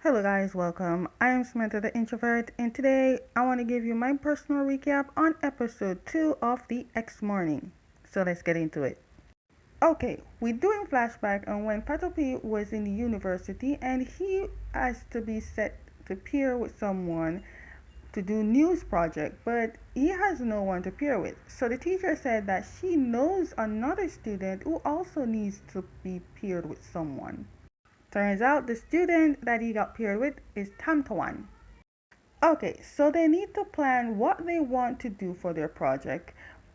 Hello guys, welcome. I am Samantha the Introvert, and today I want to give you my personal recap on episode 2 of the X Morning. So let's get into it. Okay, we're doing flashback on when Patopi was in the university and he has to be set to peer with someone to do news project, but he has no one to peer with. So the teacher said that she knows another student who also needs to be paired with someone. Turns out the student that he got paired with is Tamtawan. Okay, so they need to plan what they want to do for their project,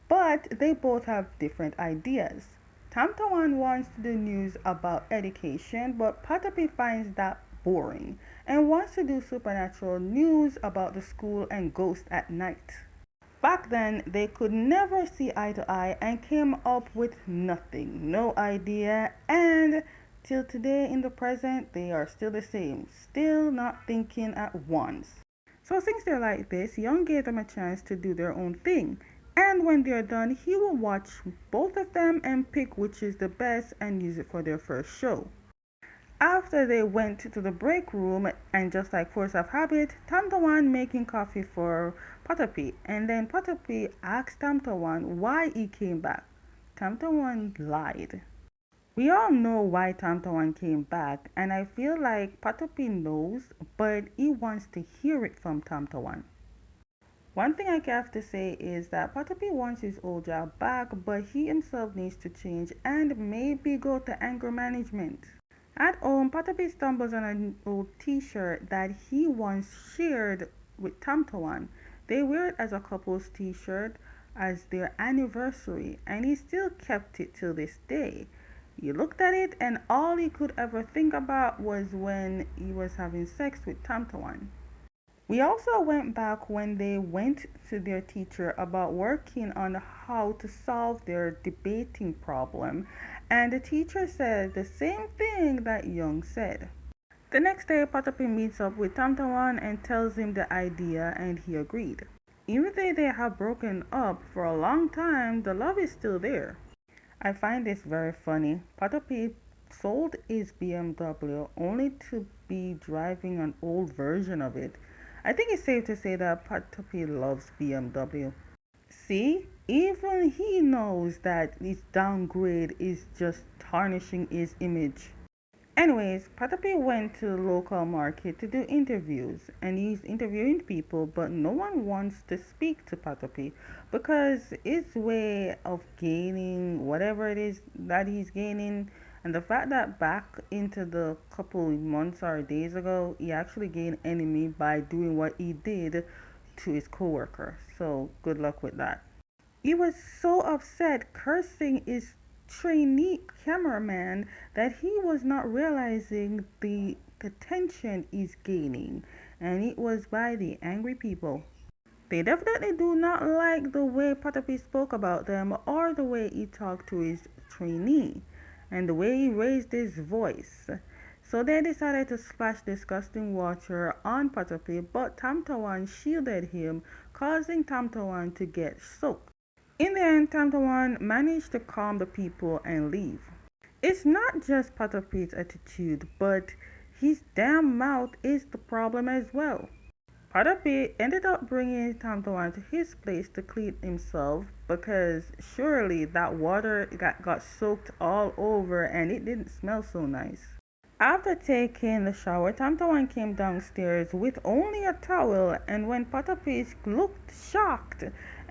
but they both have different ideas. Tamtawan wants to do news about education, but Patapi finds that boring and wants to do supernatural news about the school and ghosts at night. Back then, they could never see eye to eye and came up with nothing, no idea, and till today in the present, they are still the same, still not thinking at once. So, since they're like this, Young gave them a chance to do their own thing, and when they're done, he will watch both of them and pick which is the best and use it for their first show. After they went to the break room, and just like force of habit, Tamtawan making coffee for Patapi, and then Patapi asked Tamtawan why he came back. Tamtawan lied. We all know why Tamtawan came back, and I feel like Patapi knows, but he wants to hear it from Tamtawan. One thing I have to say is that Patapi wants his old job back, but he himself needs to change and maybe go to anger management. At home, Patapi stumbles on an old t-shirt that he once shared with Tamtawan. They wear it as a couple's t-shirt as their anniversary, and he still kept it till this day. He looked at it, and all he could ever think about was when he was having sex with Tamtawan. We also went back when they went to their teacher about working on how to solve their debating problem, and the teacher said the same thing that Young said. The next day, Patapi meets up with Tamtawan and tells him the idea, and he agreed. Even though they have broken up for a long time, the love is still there. I find this very funny. Patapi sold his BMW only to be driving an old version of it. I think it's safe to say that Patapi loves BMW. See, even he knows that his downgrade is just tarnishing his image. Anyways, Patapi went to the local market to do interviews, and he's interviewing people, but no one wants to speak to Patapi because his way of gaining whatever it is that he's gaining, and the fact that back into the couple months or days ago, he actually gained enemy by doing what he did to his coworker. So good luck with that. He was so upset, cursing his trainee cameraman, that he was not realizing the tension he's gaining, and it was by the angry people. They definitely do not like the way Patapi spoke about them or the way he talked to his trainee and the way he raised his voice. So they decided to splash disgusting water on Patapi, but Tamtawan shielded him, causing Tamtawan to get soaked. In the end, Tamtawan managed to calm the people and leave. It's not just Patapi's attitude, but his damn mouth is the problem as well. Patapi ended up bringing Tamtawan to his place to clean himself because surely that water got soaked all over and it didn't smell so nice. After taking the shower, Tamtawan came downstairs with only a towel, and when Patapis looked shocked,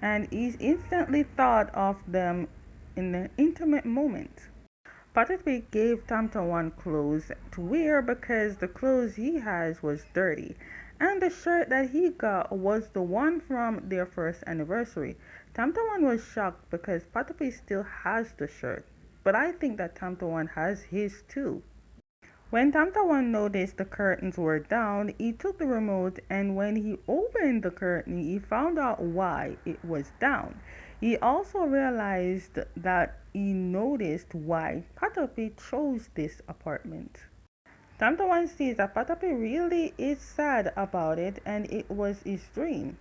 and he instantly thought of them in an intimate moment. Patapi gave Tamtawan clothes to wear because the clothes he has was dirty, and the shirt that he got was the one from their first anniversary. Tamtawan was shocked because Patapi still has the shirt, but I think that Tamtawan has his too. When Tamtawan noticed the curtains were down, he took the remote, and when he opened the curtain, he found out why it was down. He also realized that he noticed why Patapi chose this apartment. Tamtawan sees that Patapi really is sad about it and it was his dream.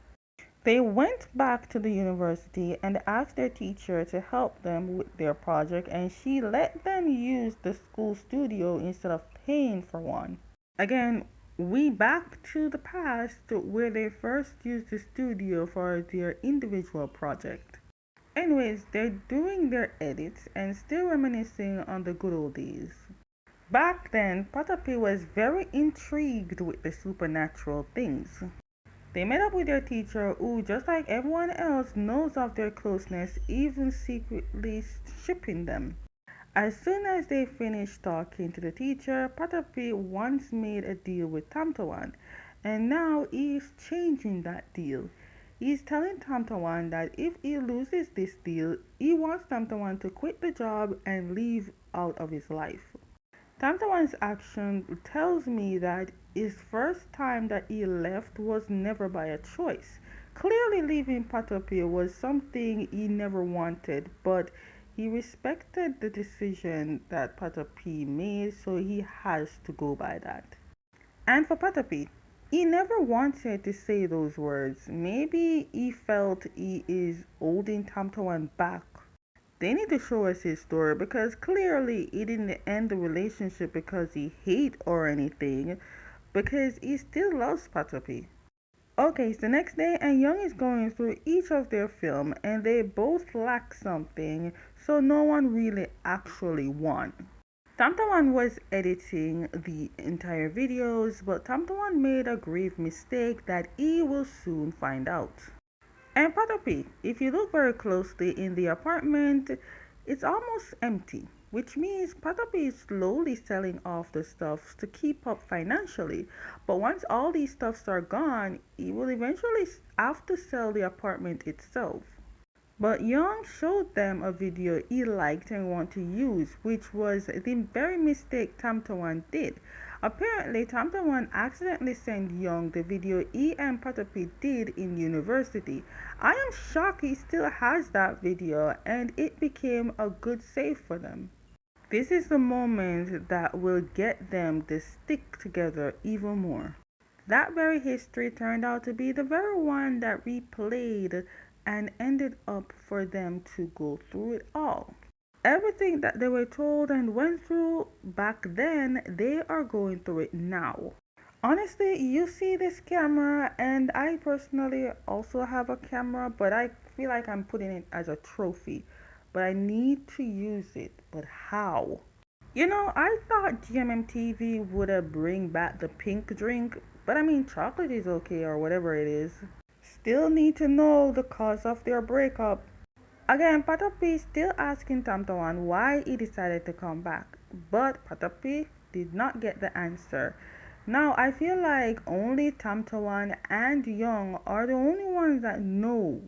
They went back to the university and asked their teacher to help them with their project, and she let them use the school studio instead of paying for one. Again, We back to the past where they first used the studio for their individual project. Anyways, they're doing their edits and still reminiscing on the good old days. Back then, Potapi was very intrigued with the supernatural things. They met up with their teacher, who, just like everyone else, knows of their closeness, even secretly shipping them. As soon as they finished talking to the teacher, Potapi once made a deal with Tamtawan, and now he's changing that deal. He's telling Tamtawan that if he loses this deal, he wants Tamtawan to quit the job and leave out of his life. Tamtawan's action tells me that his first time that he left was never by a choice. Clearly, leaving Patopia was something he never wanted, but he respected the decision that Patopi made, so he has to go by that. And for Patopi, he never wanted to say those words. Maybe he felt he is holding Tamtawan back. They need to show us his story because clearly he didn't end the relationship because he hate or anything, because he still loves Patopi. Okay, it's the next day and Young is going through each of their film and they both lack something, so no one really actually won. Tamtawan was editing the entire videos, but Tamtawan made a grave mistake that he will soon find out. And Patopi, if you look very closely in the apartment, it's almost empty, which means Patopi is slowly selling off the stuff to keep up financially. But once all these stuffs are gone, he will eventually have to sell the apartment itself. But Young showed them a video he liked and wanted to use, which was the very mistake Tamtawan did. Apparently, Tamtawan accidentally sent Young the video he and Patopi did in university. I am shocked he still has that video and it became a good save for them. This is the moment that will get them to stick together even more. That very history turned out to be the very one that replayed and ended up for them to go through it all. Everything that they were told and went through back then, they are going through it now. Honestly, you see this camera, and I personally also have a camera, but I feel like I'm putting it as a trophy. But I need to use it. But how? I thought GMMTV would have bring back the pink drink, but I mean chocolate is okay or whatever it is. Still need to know the cause of their breakup. Again, Patopi still asking Tamtawan why he decided to come back, but Patopi did not get the answer. Now I feel like only Tamtawan and Young are the only ones that know.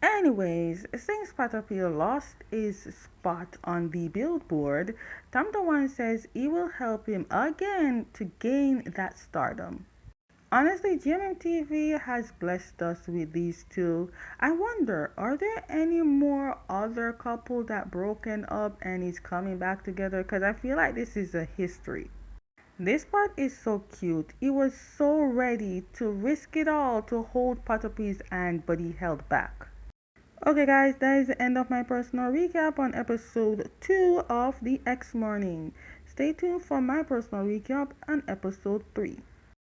Anyways, since Patopi lost his spot on the billboard, Tamtawan says he will help him again to gain that stardom. Honestly, GMMTV has blessed us with these two. I wonder, are there any more other couple that broken up and is coming back together? Because I feel like this is a history. This part is so cute. He was so ready to risk it all to hold Patopi's hand, but he held back. Okay, guys, that is the end of my personal recap on episode 2 of The X Morning. Stay tuned for my personal recap on episode 3.